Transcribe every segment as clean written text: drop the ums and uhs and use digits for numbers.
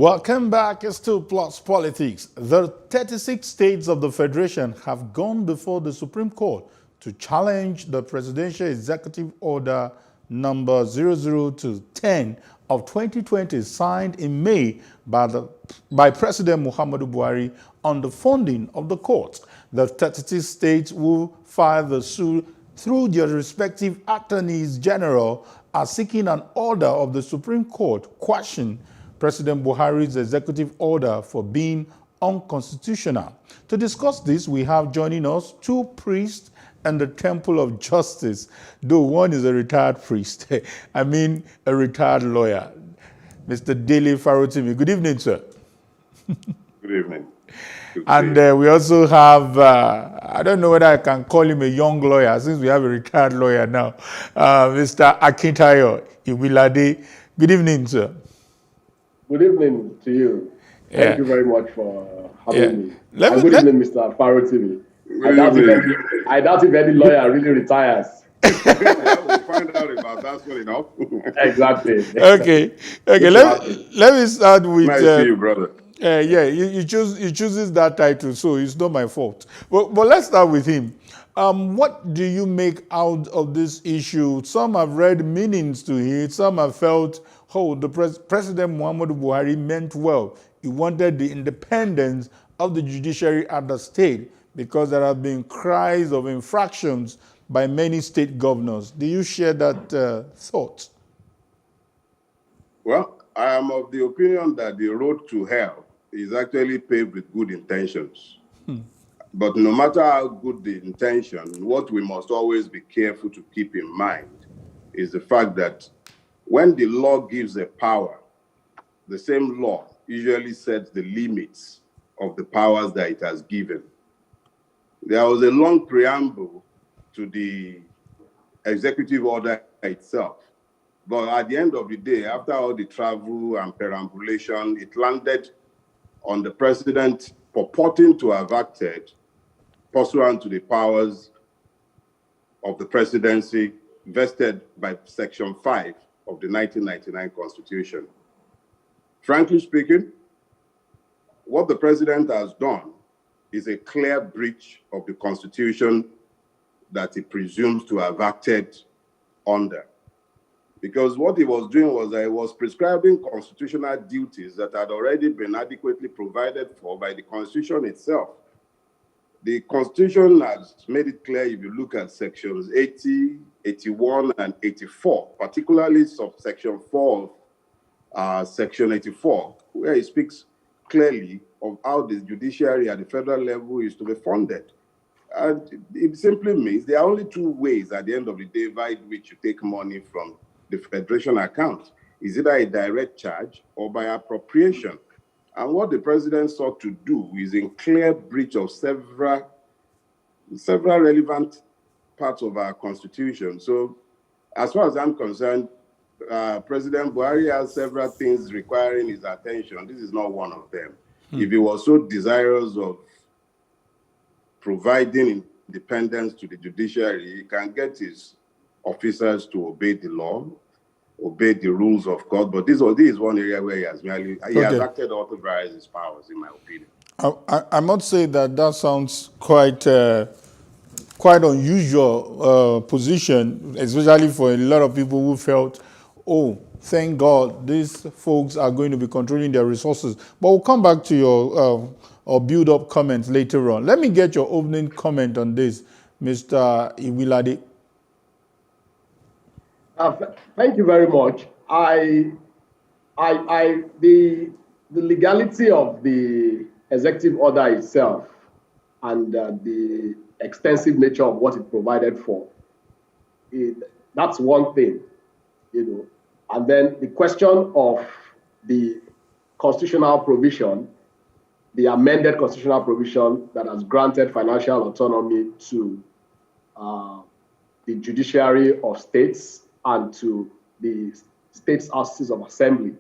Welcome back. It's 2 Plus Politics. The 36 states of the Federation have gone before the Supreme Court to challenge the Presidential Executive Order number 00-10 of 2020 signed in May by President Muhammadu Buhari on the funding of the courts. The 36 states will file the suit through their respective attorneys general are seeking an order of the Supreme Court question President Buhari's executive order for being unconstitutional. To discuss this, we have joining us two priests and the Temple of Justice, though one is a retired priest. I mean, a retired lawyer. Mr. Dele Farotimi. Good evening, sir. Good evening. And we also have, I don't know whether I can call him a young lawyer, since we have a retired lawyer now, Mr. Akintayo Iwilade. Good evening, sir. Good evening to you. Thank you very much for having me. Good evening, Mr. Farotimi. I doubt if any lawyer really retires. We'll find out about that soon enough. Exactly. Okay. Let me start with. Nice to see you, brother. He chooses that title, so it's not my fault. But let's start with him. What do you make out of this issue? Some have read meanings to it. Some have felt, the President Muhammadu Buhari meant well. He wanted the independence of the judiciary at the state because there have been cries of infractions by many state governors. Do you share that thought? Well, I am of the opinion that the road to hell is actually paved with good intentions. But no matter how good the intention, what we must always be careful to keep in mind is the fact that when the law gives a power, the same law usually sets the limits of the powers that it has given. There was a long preamble to the executive order itself. But at the end of the day, after all the travel and perambulation, it landed on the president purporting to have acted pursuant to the powers of the presidency vested by Section 5 of the 1999 Constitution. Frankly speaking, what the president has done is a clear breach of the Constitution that he presumes to have acted under. Because what he was doing was that he was prescribing constitutional duties that had already been adequately provided for by the Constitution itself. The Constitution has made it clear if you look at sections 80, 81, and 84, particularly subsection 4 of Section 84, where it speaks clearly of how the judiciary at the federal level is to be funded. And it simply means there are only two ways at the end of the day by which you take money from the federation account. Is either a direct charge or by appropriation. And what the president sought to do is in clear breach of several relevant parts of our constitution. So as far as I'm concerned, President Buhari has several things requiring his attention. This is not one of them. If he was so desirous of providing independence to the judiciary, he can get his officers to obey the law, obey the rules of God. But this is one area where he has acted out of his powers, in my opinion. I must say that sounds quite unusual position, especially for a lot of people who felt, thank God these folks are going to be controlling their resources. But we'll come back to your or build-up comments later on. Let me get your opening comment on this, Mr. Iwilade. Thank you very much. The legality of the executive order itself and the extensive nature of what it provided for, that's one thing, And then the question of the constitutional provision, the amended constitutional provision that has granted financial autonomy to the judiciary of states and to the states' houses of assembly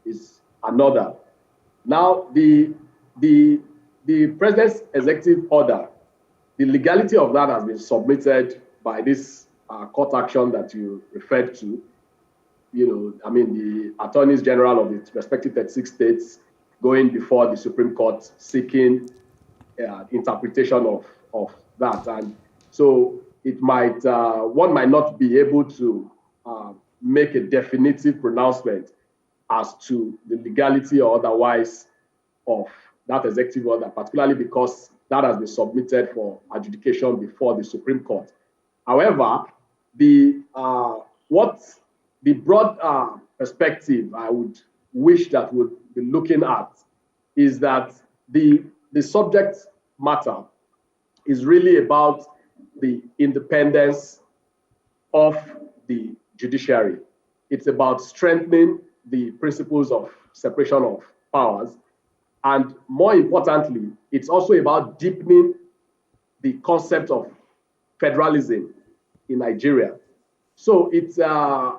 is another. Now, the president's executive order, the legality of that has been submitted by this court action that you referred to. The attorneys general of the respective 36 states going before the Supreme Court seeking interpretation of that. And so it might, one might not be able to make a definitive pronouncement as to the legality or otherwise of that executive order, particularly because that has been submitted for adjudication before the Supreme Court. However, the broad perspective I would wish that would be looking at is that the subject matter is really about the independence of the judiciary. It's about strengthening the principles of separation of powers. And more importantly, it's also about deepening the concept of federalism in Nigeria. So it's the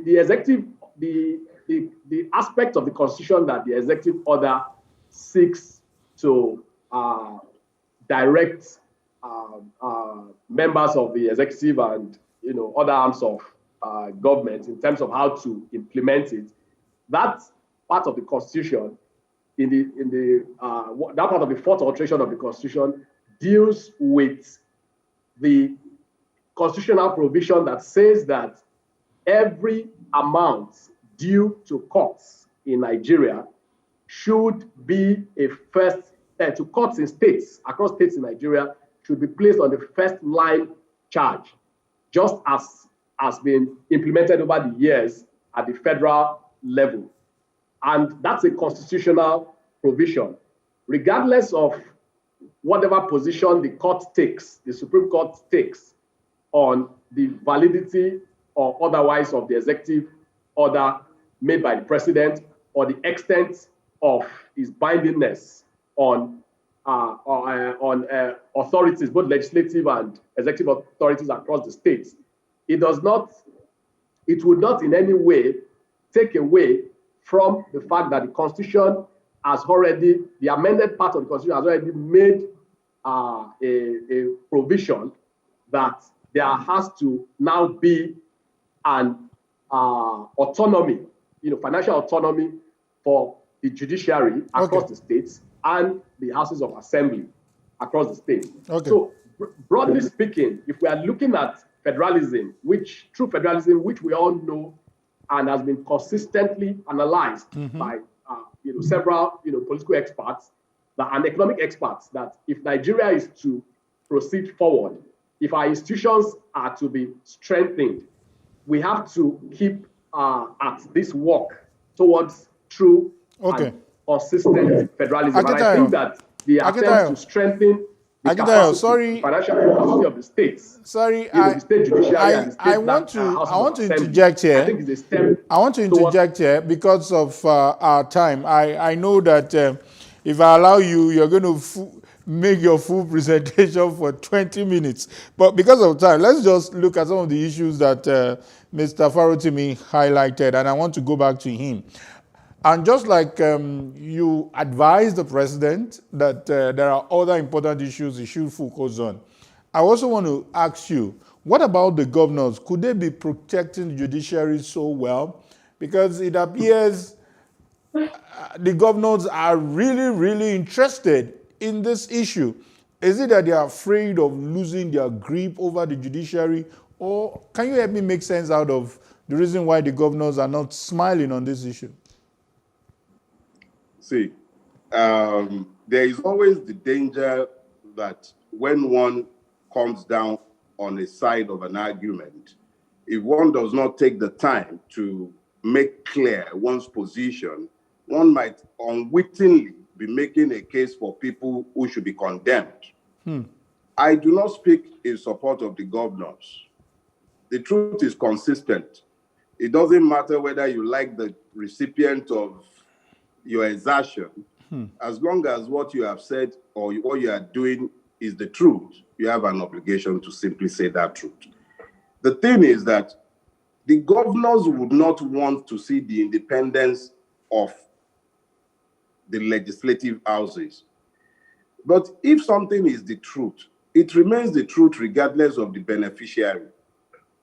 executive, the aspect of the constitution that the executive order seeks to direct members of the executive and other arms of government in terms of how to implement it. That part of the constitution, that part of the fourth alteration of the constitution deals with the constitutional provision that says that every amount due to courts in Nigeria should be to courts in states, across states in Nigeria, should be placed on the first line charge, just as has been implemented over the years at the federal level. And that's a constitutional provision. Regardless of whatever position the court takes, the Supreme Court takes on the validity or otherwise of the executive order made by the president, or the extent of his bindingness on authorities, both legislative and executive authorities across the states, it would not in any way take away from the fact that the Constitution has already, the amended part of the Constitution has already made a provision that there has to now be an autonomy, financial autonomy for the judiciary across the states and the houses of assembly across the states. Okay. So broadly speaking, if we are looking at federalism, true federalism, which we all know and has been consistently analyzed by several political experts and economic experts, that if Nigeria is to proceed forward, if our institutions are to be strengthened, we have to keep at this work towards true and consistent federalism. And I think that the attempt to strengthen the capacity, financial capacity of the states, the state judiciary and the state I want to interject here. I think it's a step. I want to interject here because of our time. I know that if I allow you, you're going to make your full presentation for 20 minutes. But because of time, let's just look at some of the issues that Mr. Farotimi highlighted, and I want to go back to him. And just like you advised the president that there are other important issues he should focus on, I also want to ask you, what about the governors? Could they be protecting the judiciary so well? Because it appears the governors are really, really interested in this issue. Is it that they are afraid of losing their grip over the judiciary? Or can you help me make sense out of the reason why the governors are not smiling on this issue? See, there is always the danger that when one comes down on a side of an argument, if one does not take the time to make clear one's position, one might unwittingly be making a case for people who should be condemned. I do not speak in support of the governors. The truth is consistent. It doesn't matter whether you like the recipient of your exertion, as long as what you have said or what you are doing is the truth, you have an obligation to simply say that truth. The thing is that the governors would not want to see the independence of the legislative houses. But if something is the truth, it remains the truth regardless of the beneficiary.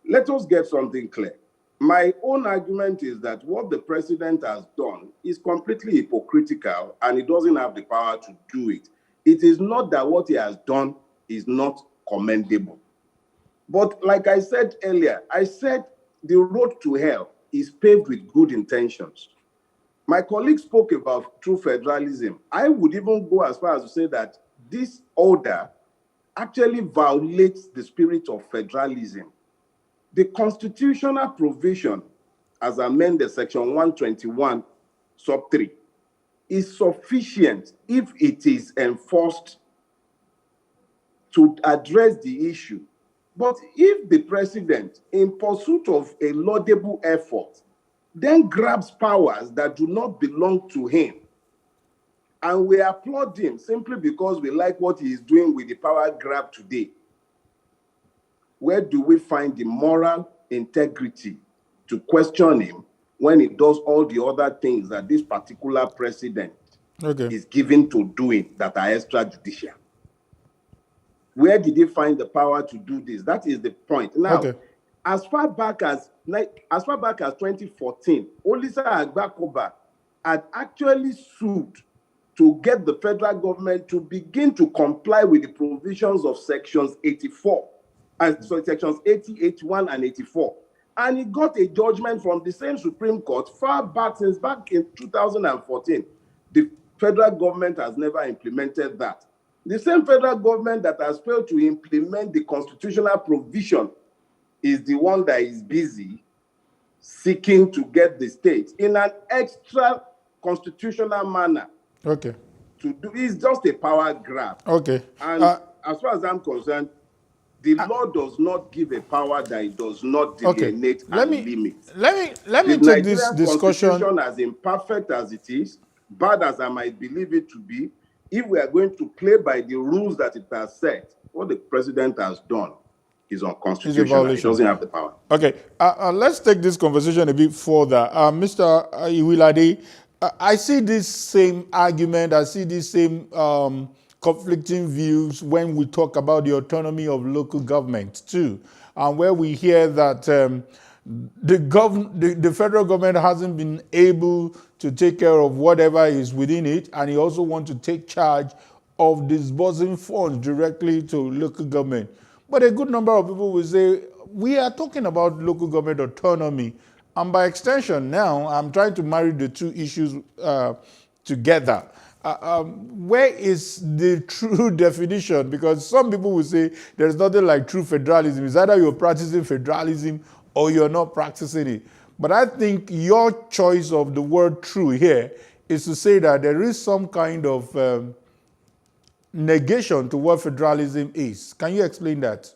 Let us get something clear. My own argument is that what the president has done is completely hypocritical, and he doesn't have the power to do it. It is not that what he has done is not commendable. But like I said earlier, I said the road to hell is paved with good intentions. My colleague spoke about true federalism. I would even go as far as to say that this order actually violates the spirit of federalism. The constitutional provision, as amended section 121, sub 3, is sufficient if it is enforced to address the issue. But if the president, in pursuit of a laudable effort, then grabs powers that do not belong to him, and we applaud him simply because we like what he is doing with the power grab today, where do we find the moral integrity to question him when he does all the other things that this particular president is given to doing that are extrajudicial? Where did he find the power to do this? That is the point. Now, as far back as 2014, Olisa Agbakoba had actually sued to get the federal government to begin to comply with the provisions of sections 84, sections 80, 81, and 84. And he got a judgment from the same Supreme Court since back in 2014. The federal government has never implemented that. The same federal government that has failed to implement the constitutional provision is the one that is busy seeking to get the state in an extra constitutional manner. To do it's just a power grab. And as far as I'm concerned, the law does not give a power that it does not delineate and limit. Let me take this discussion. Constitution, as imperfect as it is, bad as I might believe it to be, if we are going to play by the rules that it has set, what the president has done is unconstitutional. He doesn't have the power. Let's take this conversation a bit further. Mr. Iwilade, I see this same argument, I see these same conflicting views when we talk about the autonomy of local government too, and where we hear that the federal government hasn't been able to take care of whatever is within it, and he also wants to take charge of disbursing funds directly to local government. But a good number of people will say, we are talking about local government autonomy, and by extension now, I'm trying to marry the two issues together. Where is the true definition? Because some people will say there's nothing like true federalism. It's either you're practicing federalism or you're not practicing it. But I think your choice of the word true here is to say that there is some kind of negation to what federalism is. Can you explain that?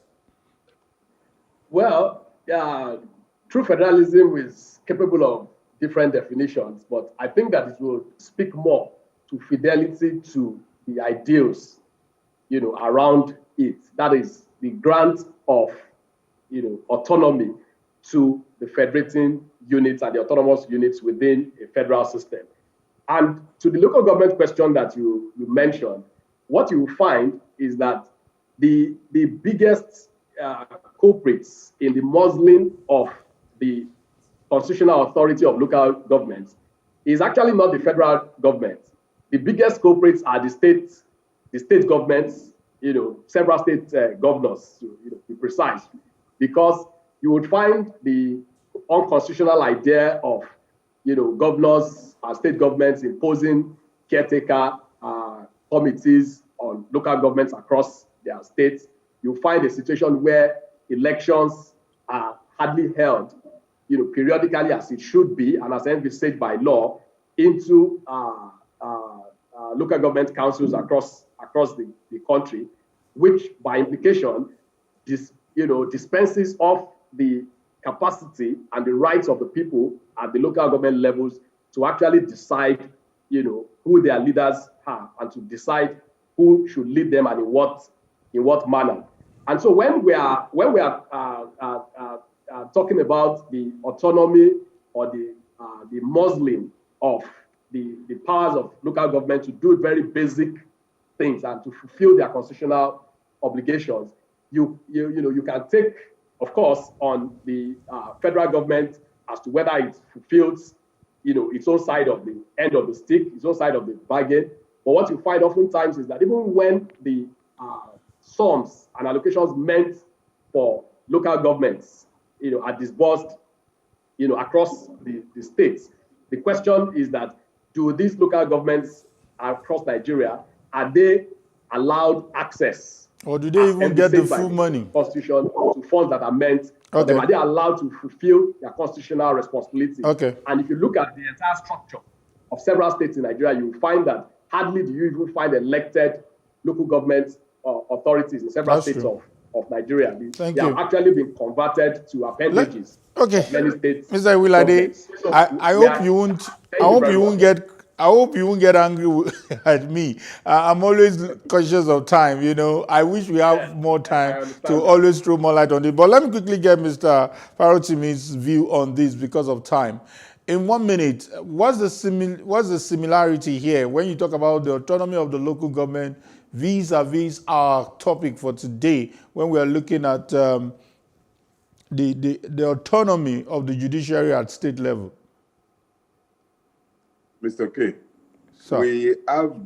Well, true federalism is capable of different definitions, but I think that it will speak more to fidelity to the ideals, around it. That is the grant of, autonomy to the federating units and the autonomous units within a federal system. And to the local government question that you mentioned, what you will find is that the biggest culprits in the muzzling of the constitutional authority of local governments is actually not the federal government. The biggest culprits are the state governments, several state governors, to be precise, because you would find the unconstitutional idea of, governors and state governments imposing caretaker committees on local governments across their states. You find a situation where elections are hardly held, periodically as it should be, and as envisaged by law, into local government councils across the country, which by implication dispenses of the capacity and the rights of the people at the local government levels to actually decide, who their leaders are and to decide who should lead them and in what manner. And so when we are talking about the autonomy or the muzzling of the powers of local government to do very basic things and to fulfill their constitutional obligations, you can take, of course, on the federal government as to whether it fulfills, its own side of the end of the stick, its own side of the bargain. But what you find oftentimes is that even when the sums and allocations meant for local governments, are disbursed, across the states, the question is that, do these local governments across Nigeria, are they allowed access? Or do they even get the full money? Constitution to funds that are meant for them? Are they allowed to fulfill their constitutional responsibility? Okay. And if you look at the entire structure of several states in Nigeria, you will find that hardly do you even find elected local government authorities in several states of Nigeria. They have actually been converted to appendages. Okay, many states. Mr. Iwilade, So I hope you won't. I hope you won't get angry at me. I'm always conscious of time. I wish we have more time to always throw more light on it. But let me quickly get Mr. Farotimi's view on this because of time. In 1 minute, what's the similarity here when you talk about the autonomy of the local government vis-a-vis our topic for today when we are looking at the autonomy of the judiciary at state level? Mr. K, we have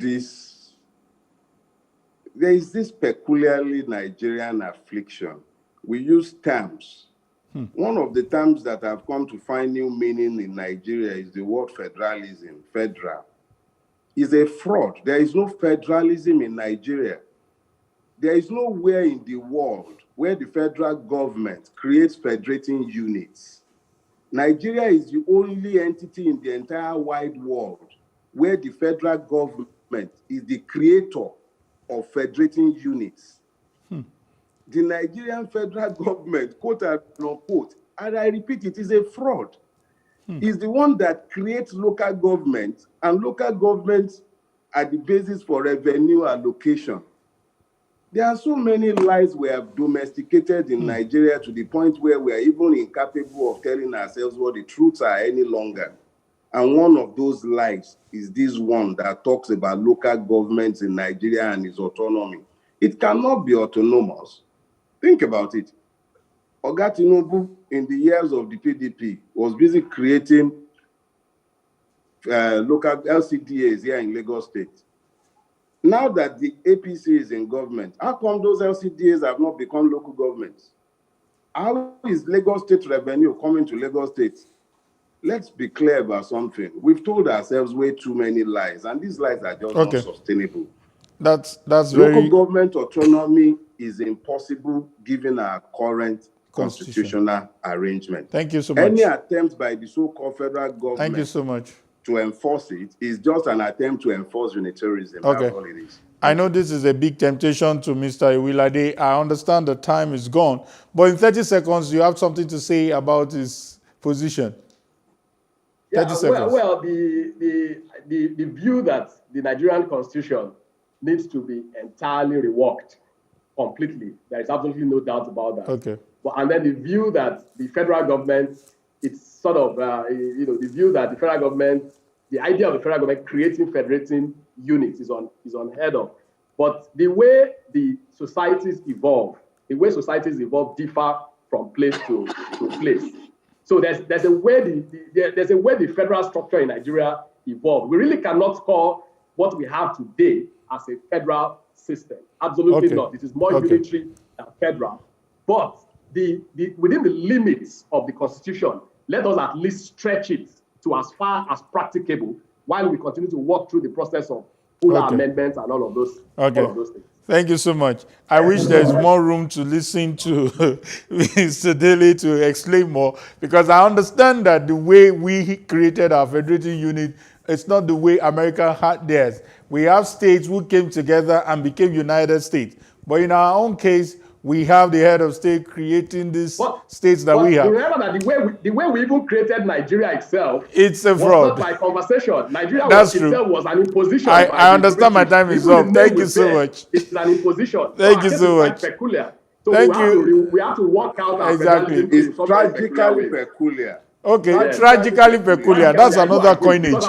there is this peculiarly Nigerian affliction. We use terms. One of the terms that have come to find new meaning in Nigeria is the word federalism, federal. Is a fraud. There is no federalism in Nigeria. There is nowhere in the world where the federal government creates federating units. Nigeria is the only entity in the entire wide world where the federal government is the creator of federating units. The Nigerian federal government, quote unquote, and I repeat, it is a fraud, is the one that creates local government, and local governments are the basis for revenue allocation. There are so many lies we have domesticated in Nigeria to the point where we are even incapable of telling ourselves what the truths are any longer. And one of those lies is this one that talks about local governments in Nigeria and its autonomy. It cannot be autonomous. Think about it. Oga Tinubu, in the years of the PDP, was busy creating local LCDAs here in Lagos State. Now that the APC is in government, how come those LCDAs have not become local governments? How is Lagos State revenue coming to Lagos State? Let's be clear about something. We've told ourselves way too many lies, and these lies are just not sustainable. That's Local government autonomy is impossible given our current constitutional arrangement. Thank you so much. Any attempt by the so-called federal government Thank you so much. to enforce it is just an attempt to enforce unitarianism. That's all it is. I know this is a big temptation to Mr. Iwilade. I understand the time is gone. But in 30 seconds, you have something to say about his position. 30 seconds. Well, the view that the Nigerian constitution needs to be entirely reworked completely. There is absolutely no doubt about that. Okay. And then the view that the federal government, it's sort of, the view that the federal government, the idea of the federal government creating federating units is unheard of. But the way the societies evolve differ from place to place. So there's a way the federal structure in Nigeria evolved. We really cannot call what we have today as a federal system. Absolutely not. It is more unitary than federal. But within the limits of the Constitution, let us at least stretch it to as far as practicable while we continue to walk through the process of fuller amendments and all of those things. Thank you so much. I wish there's more room to listen to Mr. Daly to explain more, because I understand that the way we created our federating unit, it's not the way America had theirs. We have states who came together and became United States. But in our own case, we have the head of state creating these states that we have. Remember that the way we even created Nigeria itself, it's a fraud. Was not by conversation. Nigeria itself was an imposition. I understand my time is up. Thank you so much. It's an imposition. Thank you so much. Peculiar. So Thank you. We have to work out our exactly. It's tragically peculiar. Okay, tragically peculiar. That's another coinage.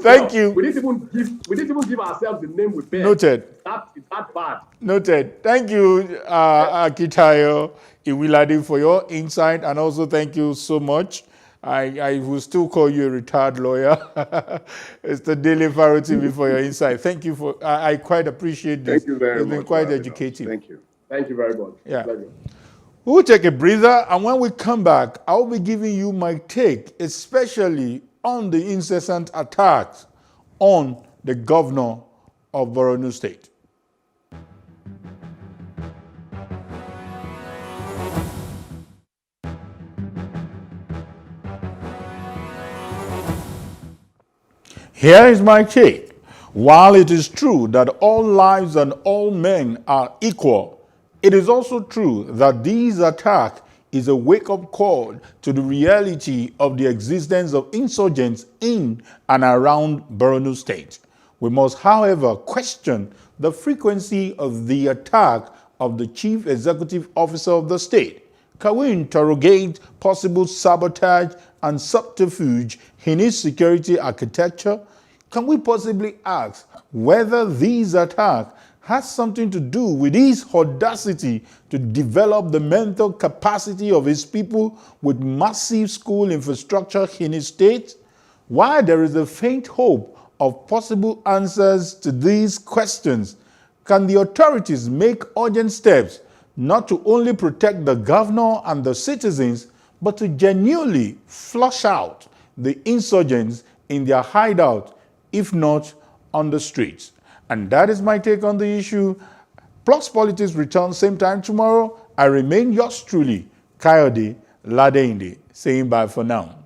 Thank you. We didn't even give ourselves the name we bear. Noted. It's that bad. Noted. Thank you, Akitayo Iwilade, for your insight, and also thank you so much, I will still call you a retired lawyer. It's the Daily Faro TV for your insight. Thank you for, I quite appreciate this. Thank you very It's much. been quite for having us. educative. Thank you. Thank you very much. Yeah. Pleasure. We'll take a breather, and when we come back, I'll be giving you my take, especially on the incessant attacks on the governor of Borno State. Here is my take. While it is true that all lives and all men are equal, it is also true that this attack is a wake-up call to the reality of the existence of insurgents in and around Borno State. We must, however, question the frequency of the attack of the chief executive officer of the state. Can we interrogate possible sabotage and subterfuge in his security architecture? Can we possibly ask whether this attack has something to do with his audacity to develop the mental capacity of his people with massive school infrastructure in his state? While there is a faint hope of possible answers to these questions, can the authorities make urgent steps not to only protect the governor and the citizens, but to genuinely flush out the insurgents in their hideout, if not on the streets? And that is my take on the issue. Plus Politics returns same time tomorrow. I remain yours truly, Kayode Ladeinde, saying bye for now.